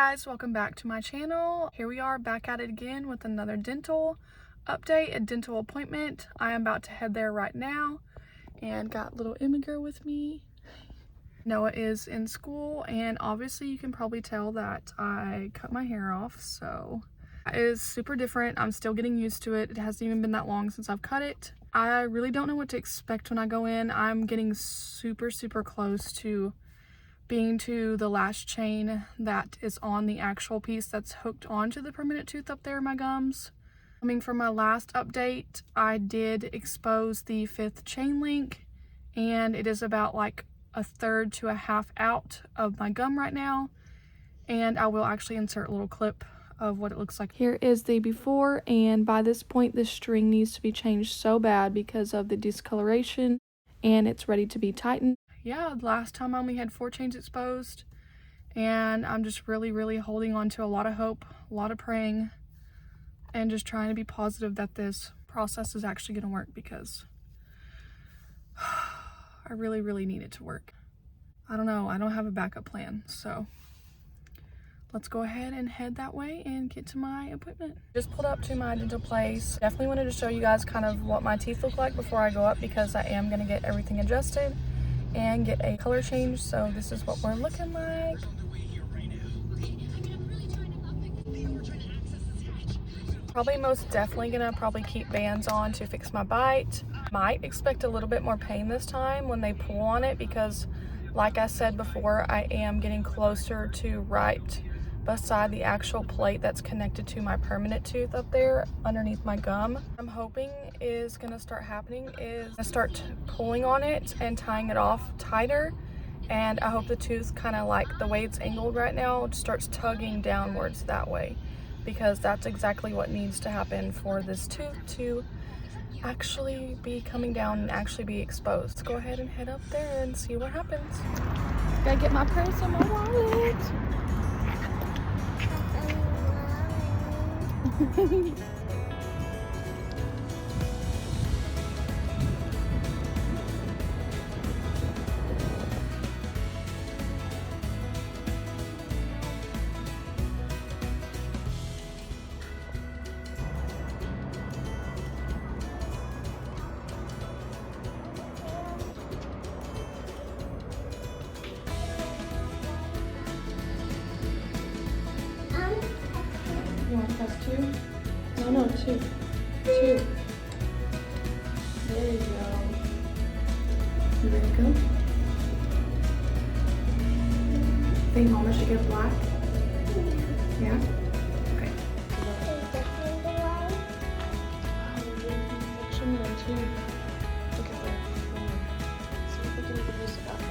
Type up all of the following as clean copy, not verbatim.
guys, welcome back to my channel. Here we are back at it again with another dental update, a dental appointment. I am about to head there right now and got little Emma girl with me. Noah is in school and obviously you can probably tell that I cut my hair off, so it is super different. I'm still getting used to it. It hasn't even been that long since I've cut it. I really don't know what to expect when I go in. I'm getting super close to being to the last chain that is on the actual piece that's hooked onto the permanent tooth up there in my gums. Coming from my last update, I did expose the 5th chain link and it is about like a third to a half out of my gum right now, and I will actually insert a little clip of what it looks like. Here is the before, and by this point the string needs to be changed so bad because of the discoloration and it's ready to be tightened. Yeah, last time I only had 4 chains exposed, and I'm just really holding on to a lot of hope, a lot of praying, and just trying to be positive that this process is actually going to work, because I really need it to work. I don't know, I don't have a backup plan, so let's go ahead and head that way and get to my appointment. Just pulled up to my dental place. Definitely wanted to show you guys kind of what my teeth look like before I go up, because I am going to get everything adjusted and get a color change. So this is what we're looking like. Probably most definitely gonna keep bands on to fix my bite. Might expect a little bit more pain this time when they pull on it, because like I said before, I am getting closer to right beside the actual plate that's connected to my permanent tooth up there underneath my gum. I'm hoping is gonna start happening is I start pulling on it and tying it off tighter, and I hope the tooth kind of, like the way it's angled right now, starts tugging downwards that way, because that's exactly what needs to happen for this tooth to actually be coming down and actually be exposed. Let's go ahead and head up there and see what happens. Gotta get my purse and my wallet. You want to press 2? No, 2. 2. There you go. You ready to go? Think Mama should get black? Yeah? Okay. Section 1, 2. Look at that. See if we can even use it that way.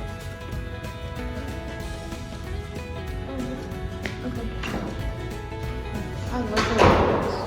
Okay. I love those.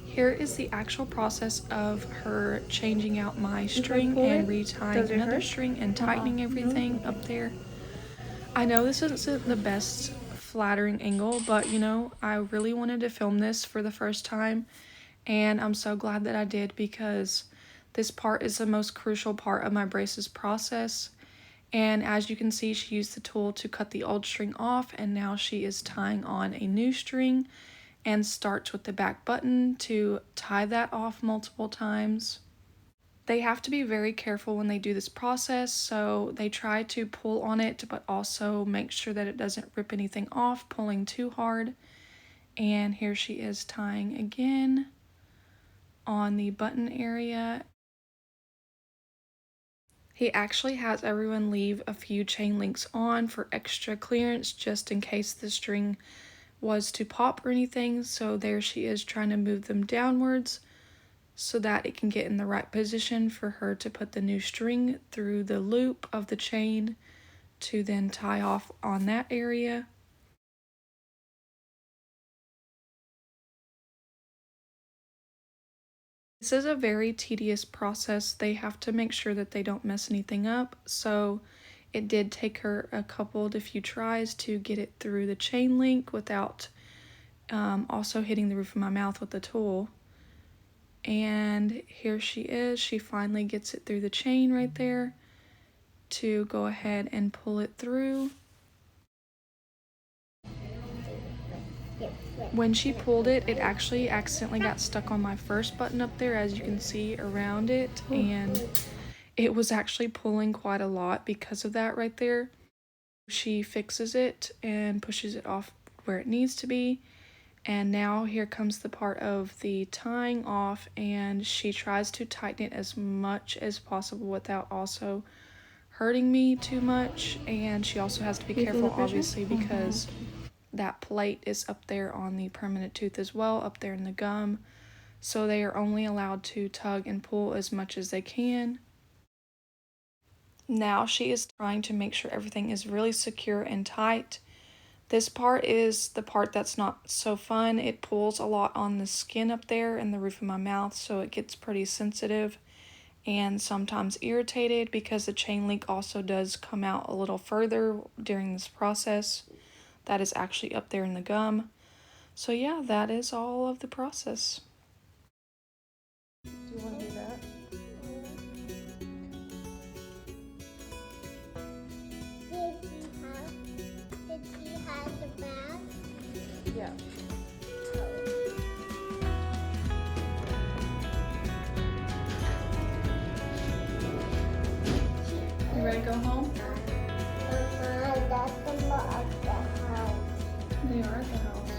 Here is the actual process of her changing out my string and retying another string and tightening everything up there. I know this isn't the best flattering angle, but you know, I really wanted to film this for the first time, and I'm so glad that I did, because this part is the most crucial part of my braces process. And as you can see, she used the tool to cut the old string off, and now she is tying on a new string, and starts with the back button to tie that off multiple times. They have to be very careful when they do this process, so they try to pull on it, but also make sure that it doesn't rip anything off, pulling too hard. And here she is tying again on the button area. He actually has everyone leave a few chain links on for extra clearance, just in case the string was to pop or anything. So there she is trying to move them downwards so that it can get in the right position for her to put the new string through the loop of the chain to then tie off on that area. This is a very tedious process. They have to make sure that they don't mess anything up, so it did take her a couple to few tries to get it through the chain link without also hitting the roof of my mouth with the tool. And here she is. She finally gets it through the chain right there to go ahead and pull it through. When she pulled it, it actually accidentally got stuck on my first button up there, as you can see around it, and it was actually pulling quite a lot because of that right there. She fixes it and pushes it off where it needs to be. And now here comes the part of the tying off, and she tries to tighten it as much as possible without also hurting me too much. And she also has to be careful, obviously, because that plate is up there on the permanent tooth as well, up there in the gum. So they are only allowed to tug and pull as much as they can. Now she is trying to make sure everything is really secure and tight. This part is the part that's not so fun. It pulls a lot on the skin up there and the roof of my mouth, so it gets pretty sensitive and sometimes irritated because the chain link also does come out a little further during this process. That is actually up there in the gum. So yeah, that is all of the process. Do you want to do that? Did she have the bag? Yeah. You ready to go home? That's the lot of the house. They are at the house.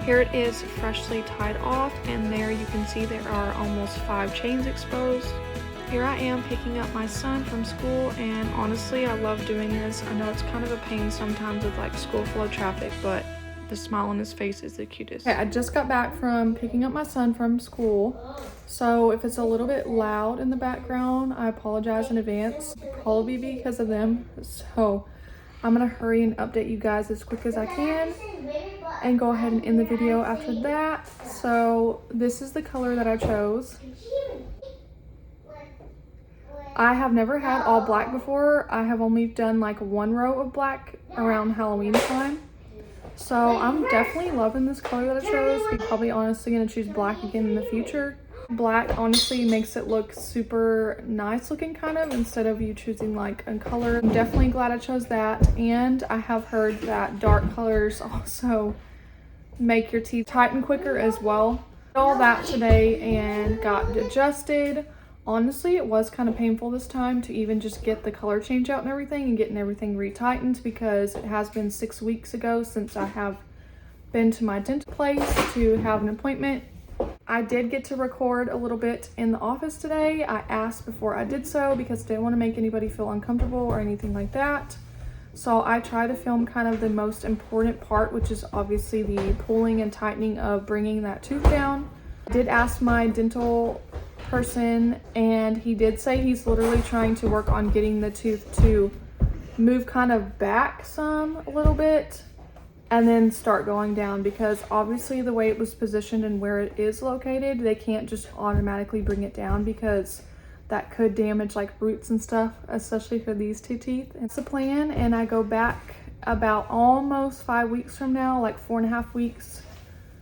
Here it is freshly tied off, and there you can see there are almost 5 chains exposed. Here I am picking up my son from school, and honestly I love doing this. I know it's kind of a pain sometimes with like school flow traffic, but the smile on his face is the cutest. Okay, I just got back from picking up my son from school, so if it's a little bit loud in the background, I apologize in advance. It'll probably be because of them, so I'm gonna hurry and update you guys as quick as I can and go ahead and end the video after that. So this is the color that I chose. I have never had all black before. I have only done like 1 row of black around Halloween time. So I'm definitely loving this color that I chose. I'm probably honestly gonna choose black again in the future. Black honestly makes it look super nice looking, kind of, instead of you choosing like a color. I'm definitely glad I chose that, and I have heard that dark colors also make your teeth tighten quicker as well. All that today and got adjusted. Honestly, it was kind of painful this time to even just get the color change out and everything and getting everything retightened, because it has been 6 weeks ago since I have been to my dental place to have an appointment. I did get to record a little bit in the office today. I asked before I did so because I didn't want to make anybody feel uncomfortable or anything like that. So I try to film kind of the most important part, which is obviously the pulling and tightening of bringing that tooth down. I did ask my dental person, and he did say he's literally trying to work on getting the tooth to move kind of back a little bit and then start going down, because obviously the way it was positioned and where it is located, they can't just automatically bring it down because that could damage like roots and stuff, especially for these 2 teeth. It's the plan, and I go back about almost 5 weeks from now, like 4.5 weeks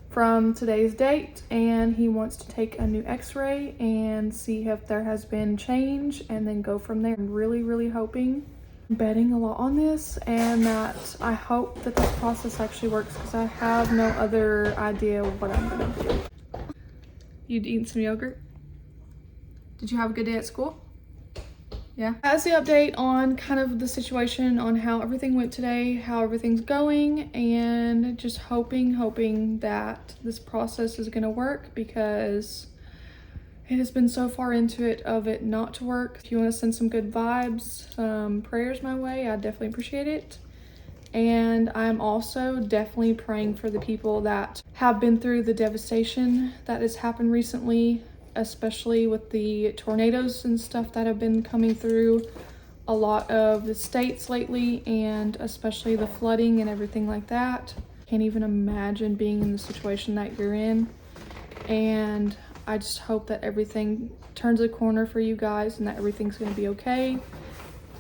from today's date, and he wants to take a new x-ray and see if there has been change and then go from there. I'm really hoping, betting a lot on this, and that I hope that this process actually works, because I have no other idea what I'm gonna do. You eating some yogurt? Did you have a good day at school? yeah. That's the update on kind of the situation on how everything went today, how everything's going, and just hoping that this process is gonna work, because it has been so far into it of it not to work. If you want to send some good vibes, some prayers my way, I'd definitely appreciate it. And I'm also definitely praying for the people that have been through the devastation that has happened recently, especially with the tornadoes and stuff that have been coming through a lot of the states lately, and especially the flooding and everything like that. Can't even imagine being in the situation that you're in. And I just hope that everything turns a corner for you guys and that everything's going to be okay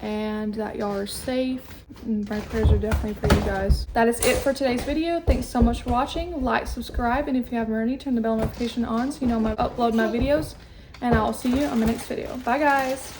and that y'all are safe. And my prayers are definitely for you guys. That is it for today's video. Thanks so much for watching. Like, subscribe, and if you haven't already, turn the bell notification on so you know when I upload my videos. And I'll see you on my next video. Bye, guys.